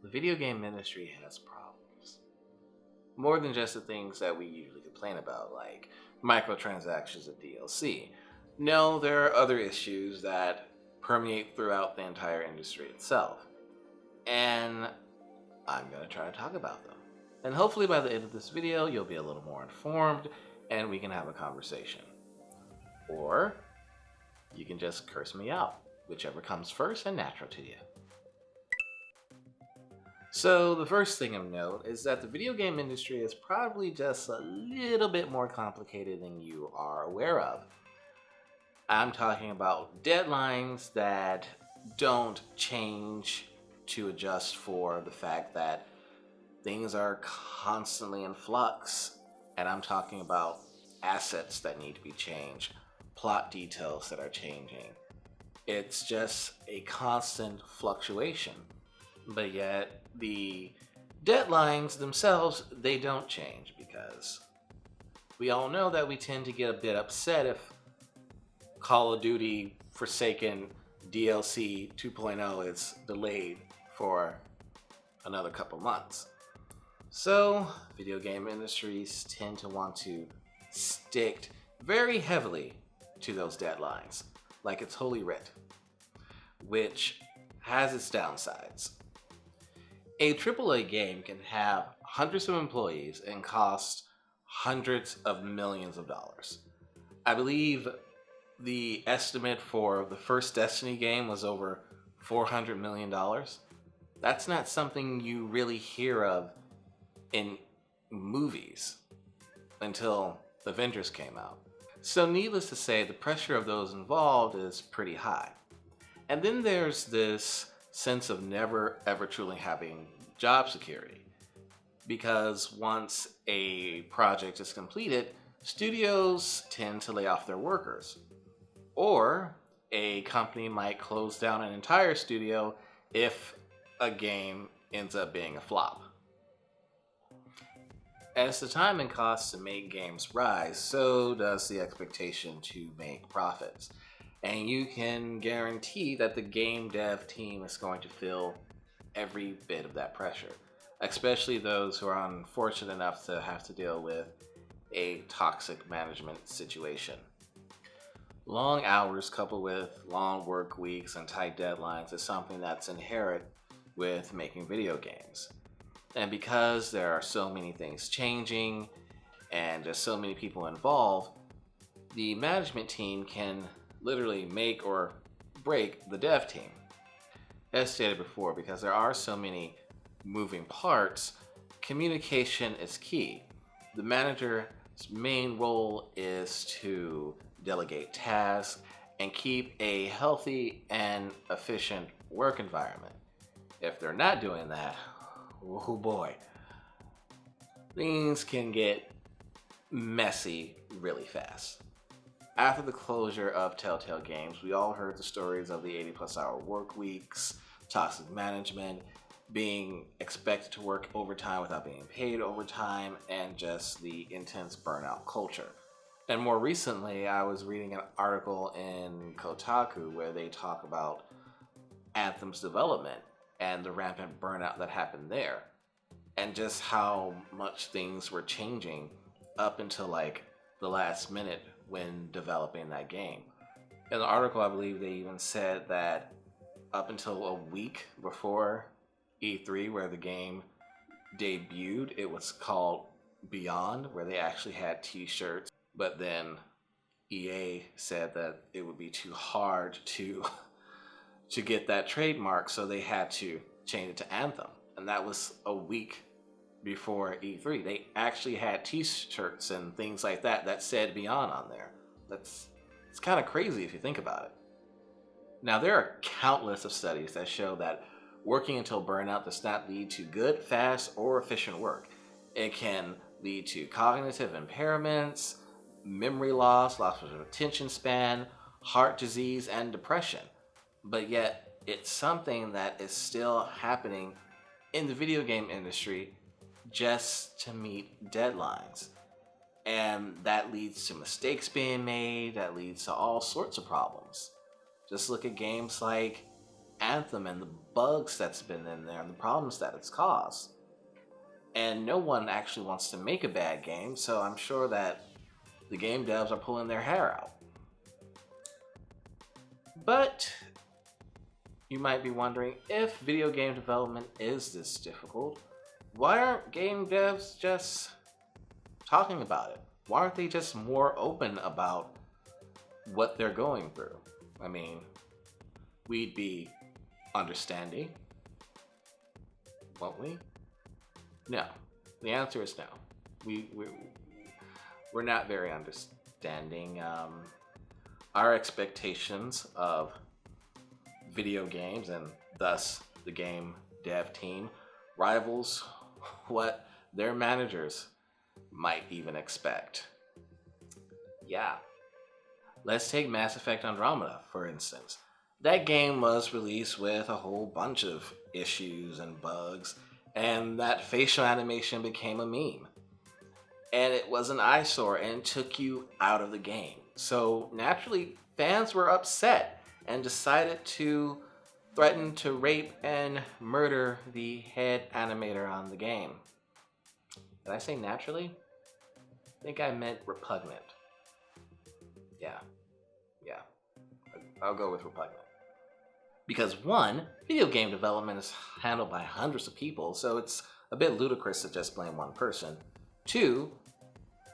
the video game industry has problems. More than just the things that we usually complain about, like microtransactions and DLC. No, there are other issues that permeate throughout the entire industry itself. And I'm going to try to talk about them. And hopefully by the end of this video, you'll be a little more informed and we can have a conversation. Or you can just curse me out, whichever comes first and natural to you. So the first thing of note is that the video game industry is probably just a little bit more complicated than you are aware of. I'm talking about deadlines that don't change to adjust for the fact that things are constantly in flux. And I'm talking about assets that need to be changed, plot details that are changing. It's just a constant fluctuation. But yet the deadlines themselves, they don't change, because we all know that we tend to get a bit upset if Call of Duty Forsaken DLC 2.0 is delayed for another couple months. So video game industries tend to want to stick very heavily to those deadlines, like it's holy writ, which has its downsides. A AAA game can have hundreds of employees and cost hundreds of millions of dollars. I believe the estimate for the first Destiny game was over $400 million. That's not something you really hear of in movies until Avengers came out. So needless to say, the pressure of those involved is pretty high. And then there's this sense of never ever truly having job security, because once a project is completed, studios tend to lay off their workers, or a company might close down an entire studio if a game ends up being a flop. As the time and cost to make games rise, so does the expectation to make profits. And you can guarantee that the game dev team is going to feel every bit of that pressure, especially those who are unfortunate enough to have to deal with a toxic management situation. Long hours coupled with long work weeks and tight deadlines is something that's inherent with making video games. And because there are so many things changing and there's so many people involved, the management team can literally make or break the dev team. As stated before, because there are so many moving parts, communication is key. The manager's main role is to delegate tasks and keep a healthy and efficient work environment. If they're not doing that, oh boy, things can get messy really fast. After the closure of Telltale Games, we all heard the stories of the 80+ hour work weeks, toxic management, being expected to work overtime without being paid overtime, and just the intense burnout culture. And more recently, I was reading an article in Kotaku where they talk about Anthem's development and the rampant burnout that happened there, and just how much things were changing up until like the last minute when developing that game. In the article, I believe they even said that up until a week before E3, where the game debuted, it was called Beyond, where they actually had t-shirts, but then EA said that it would be too hard to get that trademark, so they had to change it to Anthem. And that was a week before E3. They actually had t-shirts and things like that that said Beyond on there. It's kind of crazy if you think about it. Now, there are countless of studies that show that working until burnout does not lead to good, fast, or efficient work. It can lead to cognitive impairments, memory loss of attention span, heart disease, and depression. But yet, it's something that is still happening in the video game industry just to meet deadlines. And that leads to mistakes being made, that leads to all sorts of problems. Just look at games like Anthem and the bugs that's been in there and the problems that it's caused. And no one actually wants to make a bad game, so I'm sure that the game devs are pulling their hair out. But you might be wondering, if video game development is this difficult, why aren't game devs just talking about it? Why aren't they just more open about what they're going through? I mean, we'd be understanding, won't we? No. The answer is no. We're not very understanding. Our expectations of video games and thus the game dev team rivals what their managers might even expect. Yeah. Let's take Mass Effect Andromeda, for instance. That game was released with a whole bunch of issues and bugs, and that facial animation became a meme. And it was an eyesore and took you out of the game. So naturally, fans were upset and decided to threaten to rape and murder the head animator on the game. Did I say naturally? I think I meant repugnant. Yeah. I'll go with repugnant. Because one, video game development is handled by hundreds of people, so it's a bit ludicrous to just blame one person. Two,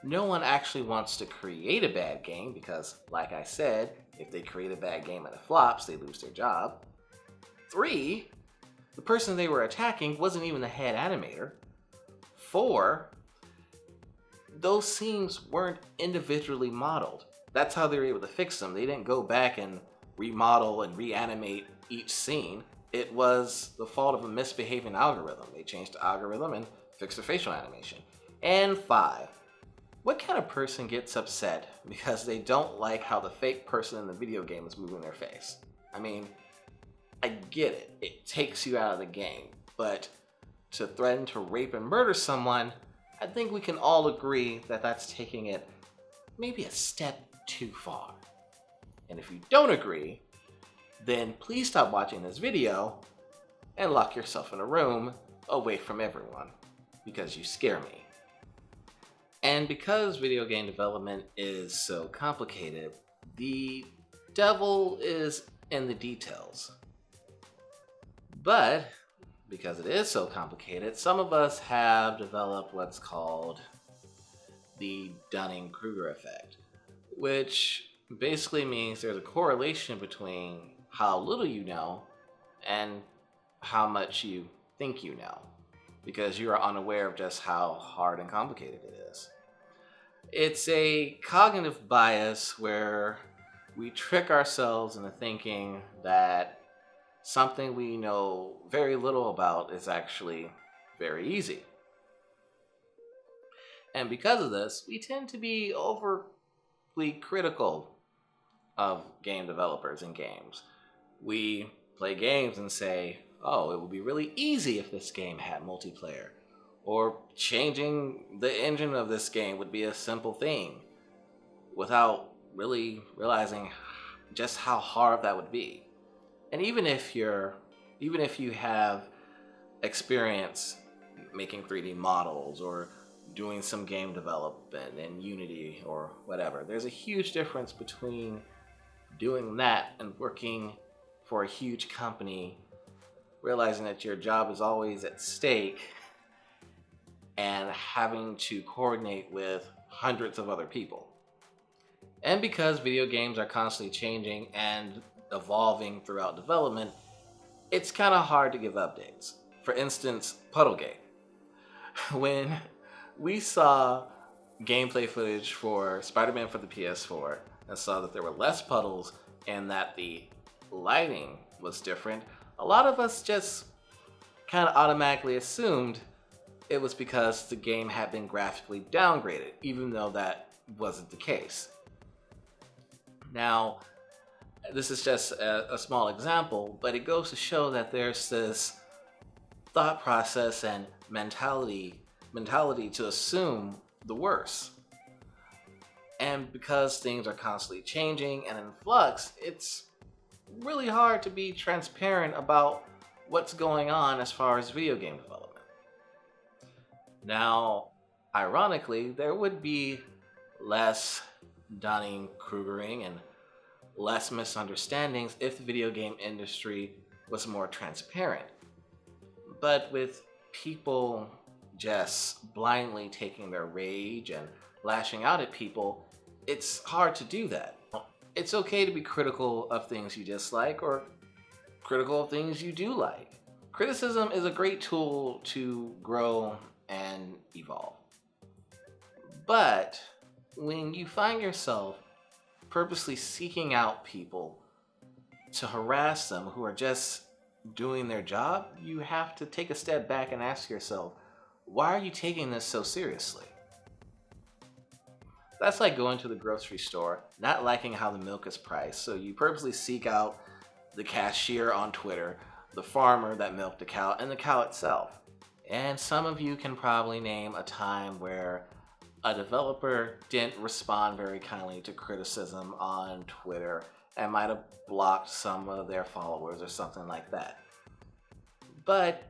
no one actually wants to create a bad game because, like I said, if they create a bad game and it flops, they lose their job. Three, the person they were attacking wasn't even the head animator. Four, those scenes weren't individually modeled. That's how they were able to fix them. They didn't go back and remodel and reanimate each scene. It was the fault of a misbehaving algorithm. They changed the algorithm and fixed the facial animation. And five, what kind of person gets upset because they don't like how the fake person in the video game is moving their face? I mean, I get it. It takes you out of the game. But to threaten to rape and murder someone, I think we can all agree that that's taking it maybe a step too far. And if you don't agree, then please stop watching this video and lock yourself in a room away from everyone, because you scare me. And because video game development is so complicated, the devil is in the details. But because it is so complicated, some of us have developed what's called the Dunning-Kruger effect, which basically means there's a correlation between how little you know and how much you think you know, because you are unaware of just how hard and complicated it is. It's a cognitive bias where we trick ourselves into thinking that something we know very little about is actually very easy. And because of this, we tend to be overly critical of game developers and games. We play games and say, oh, it would be really easy if this game had multiplayer. Or changing the engine of this game would be a simple thing, without really realizing just how hard that would be. And even if you have experience making 3D models or doing some game development in Unity or whatever, there's a huge difference between doing that and working for a huge company, realizing that your job is always at stake and having to coordinate with hundreds of other people. And because video games are constantly changing and evolving throughout development, it's kind of hard to give updates. For instance, Puddlegate. When we saw gameplay footage for Spider-Man for the PS4 and saw that there were less puddles and that the lighting was different, a lot of us just kind of automatically assumed it was because the game had been graphically downgraded, even though that wasn't the case. Now, this is just a small example, but it goes to show that there's this thought process and mentality to assume the worst. And because things are constantly changing and in flux, it's really hard to be transparent about what's going on as far as video game development. Now, ironically, there would be less Dunning-Krugering and less misunderstandings if the video game industry was more transparent. But with people just blindly taking their rage and lashing out at people, it's hard to do that. It's okay to be critical of things you dislike or critical of things you do like. Criticism is a great tool to grow and evolve. But when you find yourself purposely seeking out people to harass them who are just doing their job, you have to take a step back and ask yourself, why are you taking this so seriously? That's like going to the grocery store, not liking how the milk is priced, so you purposely seek out the cashier on Twitter, the farmer that milked the cow, and the cow itself. And some of you can probably name a time where a developer didn't respond very kindly to criticism on Twitter and might have blocked some of their followers or something like that. But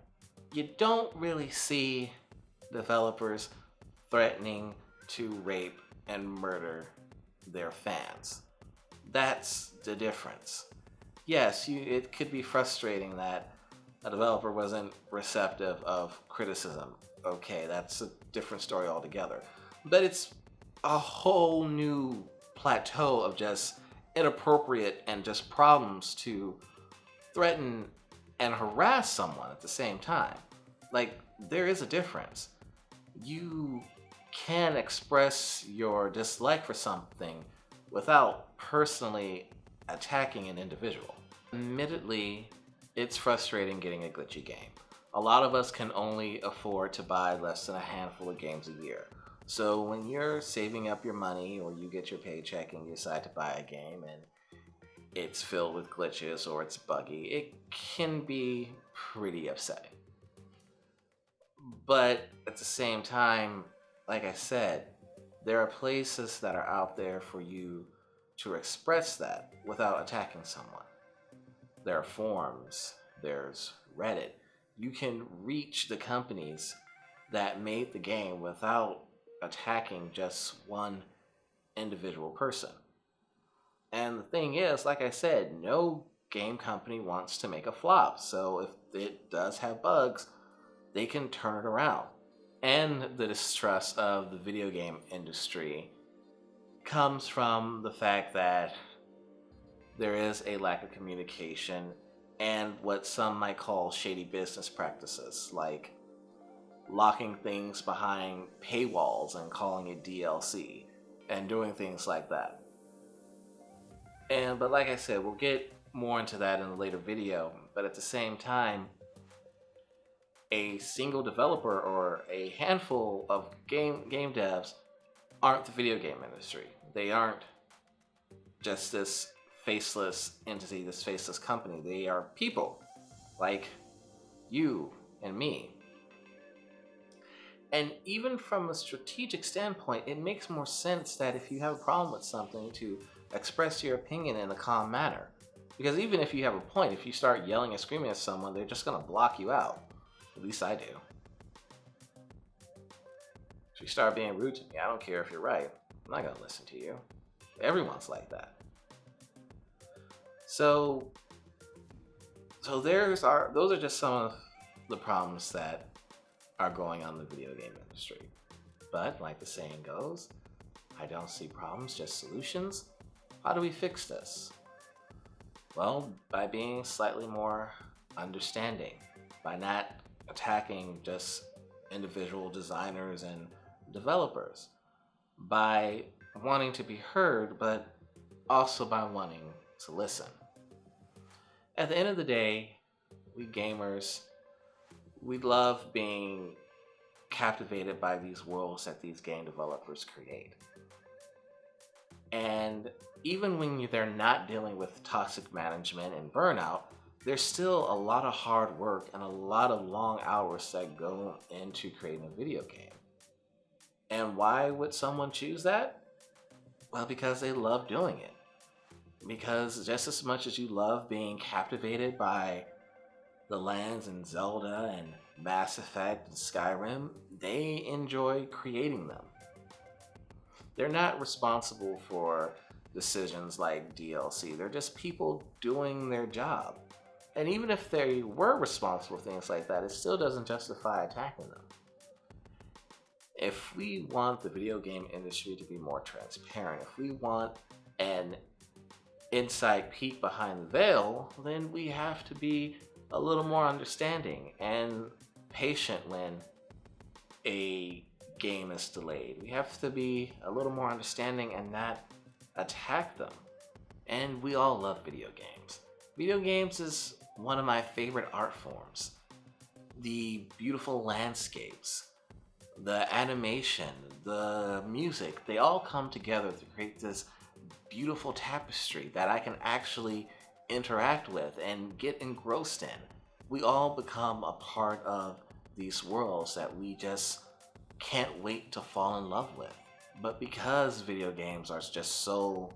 you don't really see developers threatening to rape and murder their fans. That's the difference. Yes, it could be frustrating that a developer wasn't receptive of criticism. Okay, that's a different story altogether. But it's a whole new plateau of just inappropriate and just problems to threaten and harass someone at the same time. Like, there is a difference. You can express your dislike for something without personally attacking an individual. Admittedly, it's frustrating getting a glitchy game. A lot of us can only afford to buy less than a handful of games a year. So when you're saving up your money or you get your paycheck and you decide to buy a game and it's filled with glitches or it's buggy, it can be pretty upsetting. But at the same time, like I said, there are places that are out there for you to express that without attacking someone. There are forums, there's Reddit. You can reach the companies that made the game without attacking just one individual person. And the thing is, like I said, no game company wants to make a flop. So if it does have bugs, they can turn it around. And the distrust of the video game industry comes from the fact that there is a lack of communication and what some might call shady business practices, like locking things behind paywalls and calling it DLC and doing things like that. But like I said, we'll get more into that in a later video. But at the same time, a single developer or a handful of game devs aren't the video game industry. They aren't just this faceless entity, this faceless company. They are people like you and me. And even from a strategic standpoint, it makes more sense that if you have a problem with something, to express your opinion in a calm manner. Because even if you have a point, if you start yelling and screaming at someone, they're just going to block you out. At least I do. If you start being rude to me, I don't care if you're right. I'm not going to listen to you. Everyone's like that. So those are just some of the problems that are going on in the video game industry. But like the saying goes, I don't see problems, just solutions. How do we fix this? Well, by being slightly more understanding, by not attacking just individual designers and developers, by wanting to be heard, but also by wanting to listen. At the end of the day, we gamers, we love being captivated by these worlds that these game developers create. And even when they're not dealing with toxic management and burnout, there's still a lot of hard work and a lot of long hours that go into creating a video game. And why would someone choose that? Well, because they love doing it. Because just as much as you love being captivated by the lands in Zelda and Mass Effect and Skyrim, they enjoy creating them. They're not responsible for decisions like DLC. They're just people doing their job. And even if they were responsible for things like that, it still doesn't justify attacking them. If we want the video game industry to be more transparent, if we want an inside peek behind the veil, then we have to be a little more understanding and patient when a game is delayed. We have to be a little more understanding and not attack them. And we all love video games. Video games is one of my favorite art forms. The beautiful landscapes, the animation, the music, they all come together to create this beautiful tapestry that I can actually interact with and get engrossed in. We all become a part of these worlds that we just can't wait to fall in love with. But because video games are just so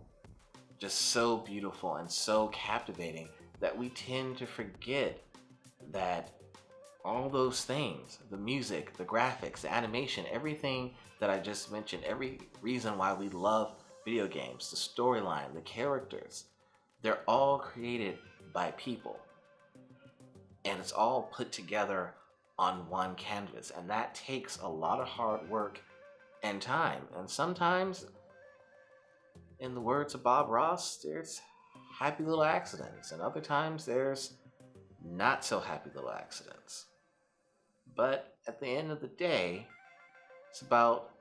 beautiful and so captivating, that we tend to forget that all those things, the music, the graphics, the animation, everything that I just mentioned, every reason why we love video games, the storyline, the characters, they're all created by people. And it's all put together on one canvas. And that takes a lot of hard work and time. And sometimes, in the words of Bob Ross, there's happy little accidents. And other times there's not so happy little accidents. But at the end of the day, it's about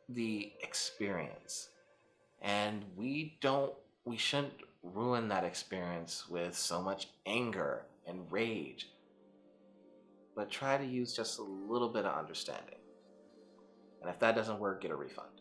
the experience. And we shouldn't ruin that experience with so much anger and rage. But try to use just a little bit of understanding. And if that doesn't work, get a refund.